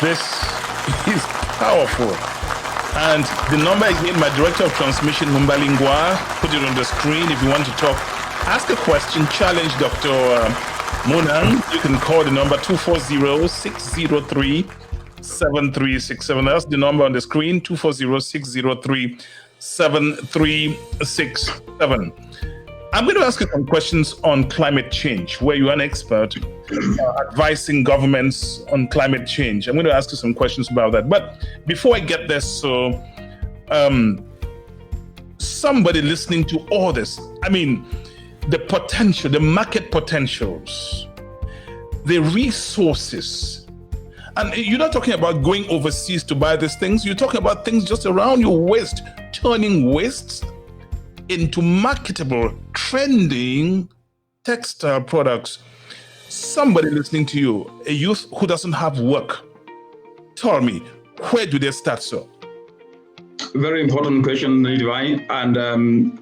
This is powerful. And the number again, my director of transmission, Mumbalingwa, put it on the screen. If you want to talk, ask a question, challenge Dr. Munang, you can call the number 240-603-7367. That's the number on the screen, 240-603-7367. I'm going to ask you some questions on climate change, where you're an expert advising governments on climate change. I'm going to ask you some questions about that. But before I get there, somebody listening to all this, I mean, the potential, the market potentials, the resources. And you're not talking about going overseas to buy these things. You're talking about things just around your waist, turning wastes into marketable, trending textile products. Somebody listening to you, a youth who doesn't have work, tell me, where do they start, sir? Very important question, Divine. And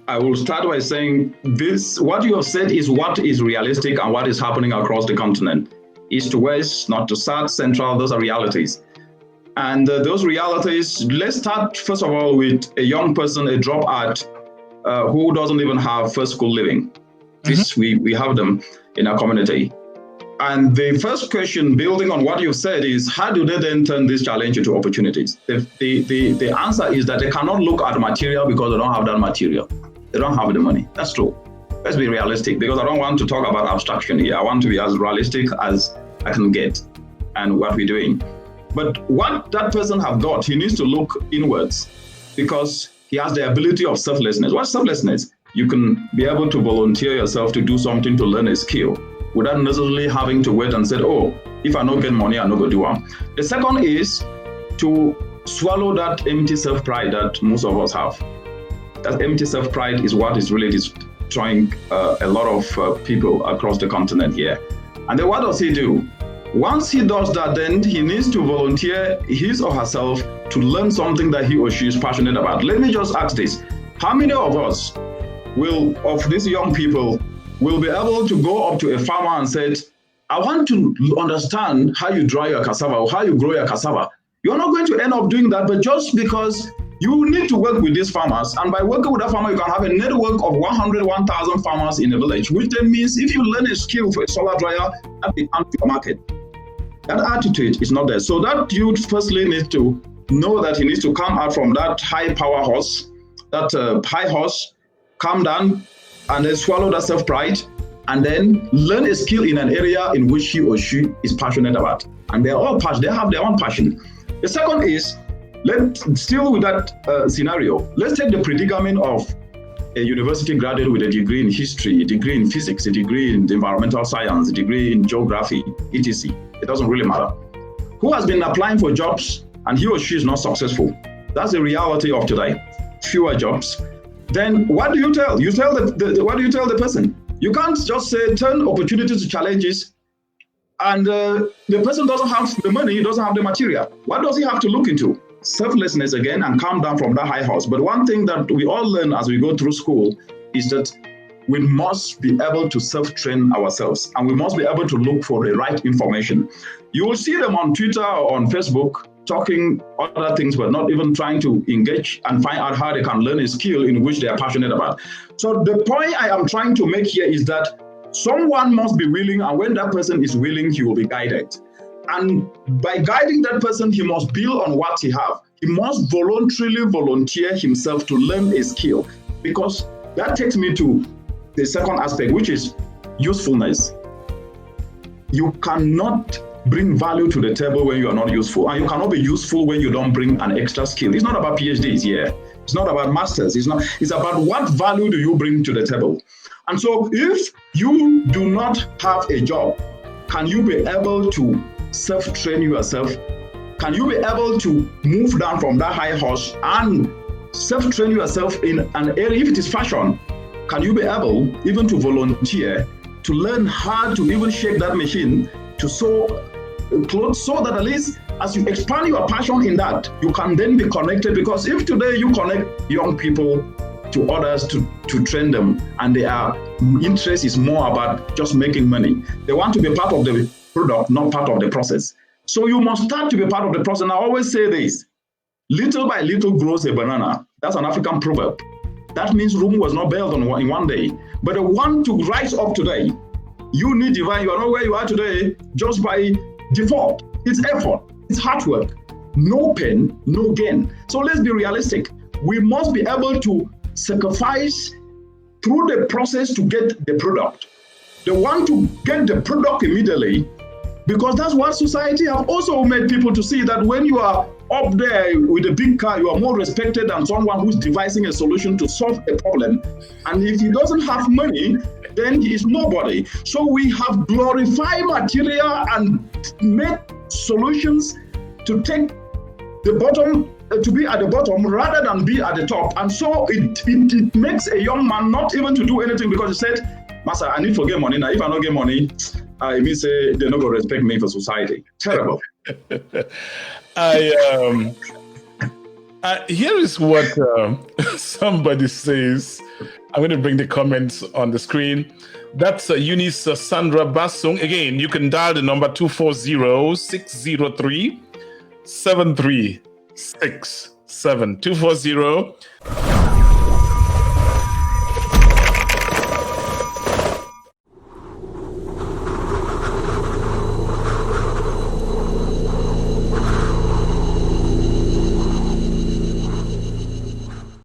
I will start by saying this, what you have said is what is realistic and what is happening across the continent. East to west, north to south, central, those are realities. And those realities, let's start first of all with a young person, a dropout, who doesn't even have first school living. This, we have them in our community. And the first question, building on what you've said, is how do they then turn this challenge into opportunities? The answer is that they cannot look at material because they don't have that material. They don't have the money. That's true. Let's be realistic, because I don't want to talk about abstraction here. I want to be as realistic as I can get and what we're doing. But what that person have got, he needs to look inwards, because he has the ability of selflessness. What's selflessness? You can be able to volunteer yourself to do something to learn a skill without necessarily having to wait and say, oh, if I don't get money, I'm not going to do one. The second is to swallow that empty self-pride that most of us have. That empty self-pride is what is really destroying a lot of people across the continent here. And then what does he do? Once he does that, then he needs to volunteer his or herself to learn something that he or she is passionate about. Let me just ask this. How many of us of these young people will be able to go up to a farmer and say, I want to understand how you dry your cassava or how you grow your cassava? You're not going to end up doing that, but just because you need to work with these farmers, and by working with a farmer, you can have a network of 1,000 farmers in a village, which then means if you learn a skill for a solar dryer, that becomes your market. That attitude is not there. So that youth firstly needs to know that he needs to come out from that high power horse, that high horse, calm down, and then swallow that self-pride, and then learn a skill in an area in which he or she is passionate about. And they're all passionate, they have their own passion. The second is, still with that scenario, let's take the predicament of a university graduate with a degree in history, a degree in physics, a degree in environmental science, a degree in geography, etc. It doesn't really matter. Who has been applying for jobs and he or she is not successful? That's the reality of today. Fewer jobs. Then what do you tell? What do you tell the person? You can't just say turn opportunities to challenges, and the person doesn't have the money, he doesn't have the material. What does he have to look into? Selflessness again, and calm down from that high horse. But one thing that we all learn as we go through school is that we must be able to self-train ourselves, and we must be able to look for the right information. You will see them on Twitter or on Facebook talking other things, but not even trying to engage and find out how they can learn a skill in which they are passionate about. So the point I am trying to make here is that someone must be willing, and when that person is willing, he will be guided. And by guiding that person, he must build on what he has. He must voluntarily volunteer himself to learn a skill, because that takes me to the second aspect, which is usefulness. You cannot bring value to the table when you are not useful, and you cannot be useful when you don't bring an extra skill. It's not about PhDs here. It's not about masters. It's about what value do you bring to the table. And so if you do not have a job, can you be able to self-train yourself? Can you be able to move down from that high horse and self-train yourself in an area? If it is fashion, can you be able even to volunteer to learn how to even shake that machine to sew clothes, so that at least as you expand your passion in that, you can then be connected? Because if today you connect young people to others to train them, and their interest is more about just making money, they want to be part of the product, not part of the process. So you must start to be part of the process. And I always say this: little by little grows a banana. That's an African proverb. That means Rome was not built in one day. But the one to rise up today, you need divine. You are not where you are today just by default. It's effort. It's hard work. No pain, no gain. So let's be realistic. We must be able to sacrifice through the process to get the product. They want to get the product immediately, because that's what society have also made people to see, that when you are up there with a big car, you are more respected than someone who's devising a solution to solve a problem. And if he doesn't have money, then he is nobody. So we have glorified material and made solutions to take the bottom, to be at the bottom rather than be at the top. And so it makes a young man not even to do anything, because he said, Master, I need to get money. Now, if I don't get money, I mean, say they're not going to respect me for society. Terrible. Here is what somebody says. I'm going to bring the comments on the screen. That's Eunice Sandra Basung. Again, you can dial the number 240-603-7367. 240